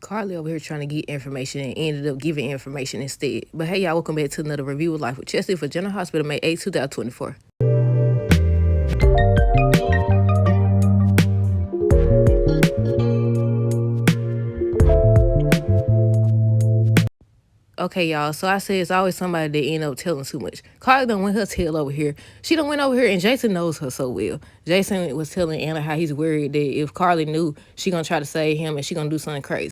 Carly over here trying to get information and ended up giving information instead. But hey, y'all, welcome back to another review of Life with Chesty for General Hospital, May 8, 2024. Okay, y'all, so I said it's always somebody that end up telling too much. Carly done went her tail over here. She done went over here, and Jason knows her so well. Jason was telling Anna how he's worried that if Carly knew, she gonna try to save him and she gonna do something crazy.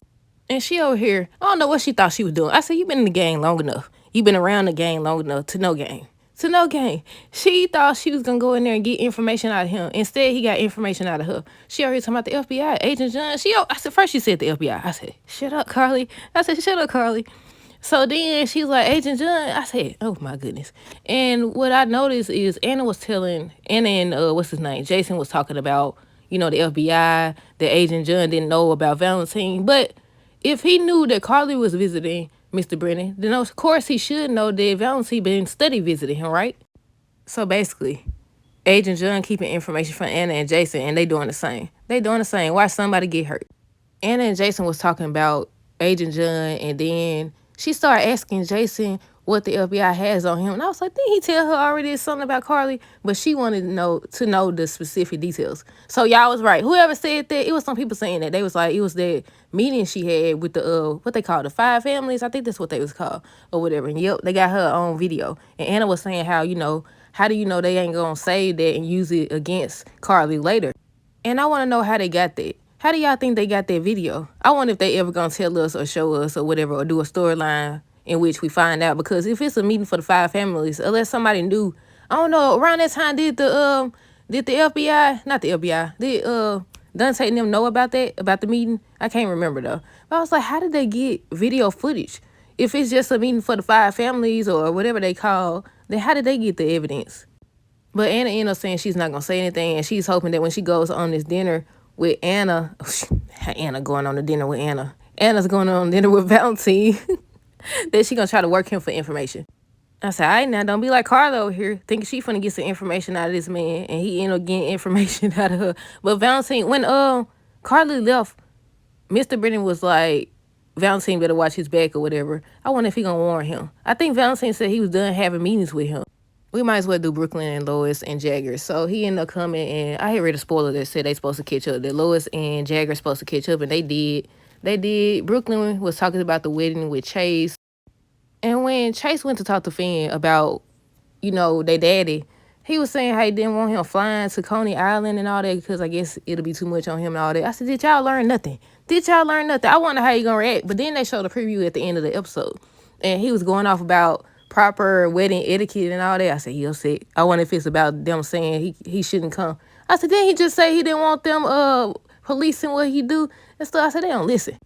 And she over here, I don't know what she thought she was doing. I said, you been in the game long enough. You been around the game long enough to know game. To know game. She thought she was going to go in there and get information out of him. Instead, he got information out of her. She already talking about the FBI, Agent John. I said, first she said the FBI. I said, shut up, Carly. So then she's like, Agent John. I said, oh, my goodness. And what I noticed is Anna was telling, Anna and what's his name? Jason was talking about, the FBI, that Agent John didn't know about Valentine. But if he knew that Carly was visiting Mr. Brennan, then of course he should know that Valentine been study visiting him, right? So basically, Agent John keeping information from Anna and Jason, and they doing the same. Why somebody get hurt? Anna and Jason was talking about Agent John, and then she started asking Jason what the FBI has on him. And I was like, didn't he tell her already something about Carly? But she wanted to know the specific details. So y'all was right. Whoever said that, it was some people saying that. They was like, it was that meeting she had with the, what they call the 5 families. I think that's what they was called or whatever. And yep, they got her on video. And Anna was saying how, how do you know they ain't going to save that and use it against Carly later? And I want to know how they got that. How do y'all think they got that video? I wonder if they ever going to tell us or show us or whatever, or do a storyline in which we find out. Because if it's a meeting for the 5 families, unless somebody knew, I don't know, around that time did the FBI, not the FBI, did Dante and them know about that, about the meeting? I can't remember though. But I was like, how did they get video footage? If it's just a meeting for the 5 families or whatever they call, then how did they get the evidence? But Anna ended up saying she's not going to say anything, and she's hoping that when she goes on this dinner with Anna, Anna going on the dinner with Anna, Anna's going on dinner with Valentine, that she going to try to work him for information. I said, all right, now, don't be like Carla over here, thinking she finna get some information out of this man, and he ended up getting information out of her. But Valentine, when Carly left, Mr. Brennan was like, Valentine better watch his back or whatever. I wonder if he gonna warn him. I think Valentine said he was done having meetings with him. We might as well do Brooklyn and Lois and Jagger. So he ended up coming, and I had read a spoiler that said they supposed to catch up. That Lois and Jagger supposed to catch up, and they did. They did. Brooklyn was talking about the wedding with Chase. And when Chase went to talk to Finn about, their daddy, he was saying how he didn't want him flying to Coney Island and all that because I guess it'll be too much on him and all that. I said, did y'all learn nothing? I wonder how you going to react. But then they showed a preview at the end of the episode. And he was going off about proper wedding etiquette and all that. I said, he upset. I wonder if it's about them saying he shouldn't come. I said, didn't he just say he didn't want them policing what he do and stuff? I said, they don't listen.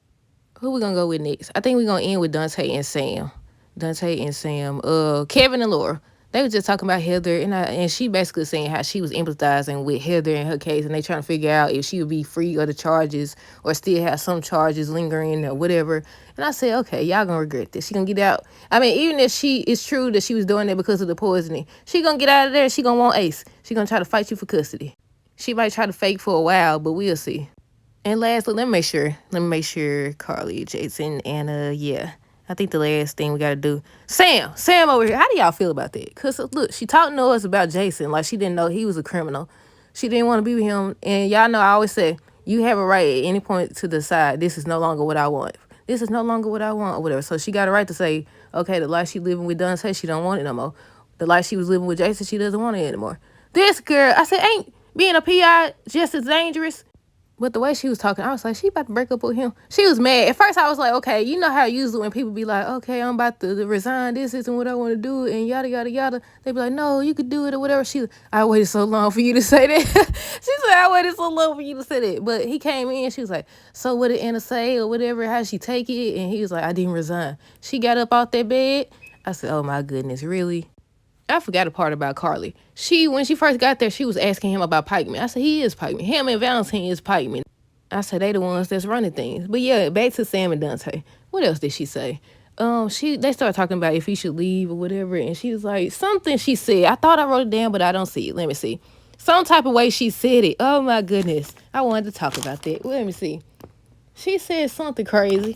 Who we gonna go with next? I think we're gonna end with Dante and Sam. Kevin and Laura. They were just talking about Heather, and she basically saying how she was empathizing with Heather in her case, and they trying to figure out if she would be free of the charges or still have some charges lingering or whatever. And I said, okay, y'all gonna regret this. She gonna get out. I mean, even if it's true that she was doing that because of the poisoning, she gonna get out of there. She gonna want Ace. She gonna try to fight you for custody. She might try to fake for a while, but we'll see. And lastly, let me make sure Carly, Jason, Anna, yeah. I think the last thing we got to do. Sam over here. How do y'all feel about that? Because, look, she talking to us about Jason like she didn't know he was a criminal. She didn't want to be with him. And y'all know I always say, you have a right at any point to decide this is no longer what I want. Or whatever. So she got a right to say, okay, the life she living with Dante, she don't want it no more. The life she was living with Jason, she doesn't want it anymore. This girl, I said, ain't being a PI just as dangerous? But the way she was talking, I was like, she about to break up with him. She was mad. At first, I was like, okay, you know how usually when people be like, okay, I'm about to resign. This isn't what I want to do, and yada, yada, yada. They be like, no, you could do it or whatever. I waited so long for you to say that. She said, I waited so long for you to say that. But he came in, she was like, so what did Anna say or whatever? How she take it? And he was like, I didn't resign. She got up off that bed. I said, oh, my goodness, really? I forgot a part about Carly. When she first got there, she was asking him about Pikeman. I said, he is Pikeman. Him and Valentine is Pikeman. I said, they the ones that's running things. But yeah, back to Sam and Dante. What else did she say? They started talking about if he should leave or whatever. And she was like, something she said. I thought I wrote it down, but I don't see it. Let me see. Some type of way she said it. Oh, my goodness. I wanted to talk about that. Let me see. She said something crazy.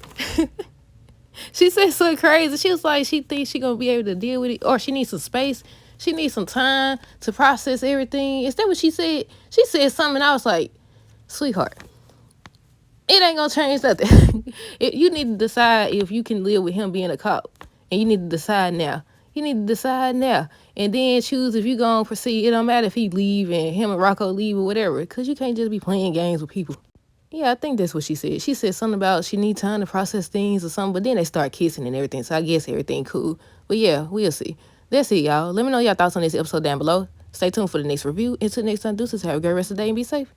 She said something crazy. She was like, she thinks she gonna be able to deal with it, or she needs some space. She needs some time to process everything. Is that what she said? She said something. I was like, sweetheart, it ain't gonna change nothing. You need to decide if you can live with him being a cop, and you need to decide now. You need to decide now, and then choose if you gonna proceed. It don't matter if he leave and him and Rocco leave or whatever, cause you can't just be playing games with people. Yeah, I think that's what she said. She said something about she need time to process things or something, but then they start kissing and everything. So I guess everything cool. But yeah, we'll see. That's it, y'all. Let me know your thoughts on this episode down below. Stay tuned for the next review. Until next time, deuces. Have a great rest of the day and be safe.